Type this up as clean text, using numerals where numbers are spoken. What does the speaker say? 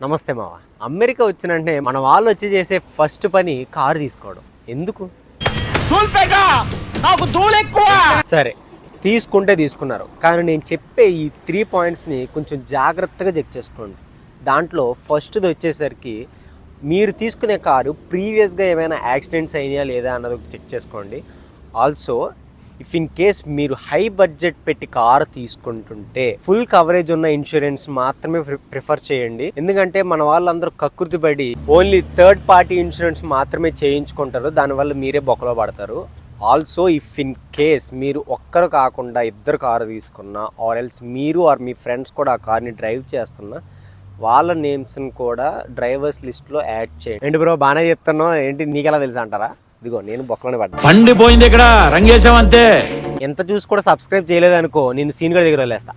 నమస్తే మావ. అమెరికా వచ్చినంటే మన వాళ్ళు వచ్చి చేసే ఫస్ట్ పని కారు తీసుకోవడం. ఎందుకు? సరే తీసుకుంటే తీసుకున్నారు, కానీ నేను చెప్పే ఈ 3 పాయింట్స్ని కొంచెం జాగ్రత్తగా చెక్ చేసుకోండి. దాంట్లో ఫస్ట్ది వచ్చేసరికి మీరు తీసుకునే కారు ప్రీవియస్గా ఏమైనా యాక్సిడెంట్స్ అయినాయా లేదా అన్నది చెక్ చేసుకోండి. ఆల్సో ఇఫ్ ఇన్ కేస్ మీరు హై బడ్జెట్ పెట్టి కారు తీసుకుంటుంటే ఫుల్ కవరేజ్ ఉన్న ఇన్సూరెన్స్ మాత్రమే ప్రిఫర్ చేయండి. ఎందుకంటే మన వాళ్ళందరూ కకృతి పడి ఓన్లీ థర్డ్ పార్టీ ఇన్సూరెన్స్ మాత్రమే చేయించుకుంటారు, దానివల్ల మీరే బొక్కలో పడతారు. ఆల్సో ఇఫ్ ఇన్ కేస్ మీరు ఒక్కరు కాకుండా ఇద్దరు కారు తీసుకున్నా ఆర్ ఎల్స్ మీరు ఆర్ మీ ఫ్రెండ్స్ కూడా ఆ కార్ని డ్రైవ్ చేస్తున్నా వాళ్ళ నేమ్స్ని కూడా డ్రైవర్స్ లిస్ట్లో యాడ్ చేయండి. ఏంటి బ్రో బాగానే చెప్తున్నావు, ఏంటి నీకెలా తెలుసా అంటారా? ఇదిగో నేను బొక్కలోనే పడ్డా, పండిపోయింది ఇక్కడ రంగేశం అంతే. ఎంత చూసి కూడా సబ్స్క్రైబ్ చేయలేదు అనుకో, నేను సీన్ కూడా దగ్గర వదిలేస్తా.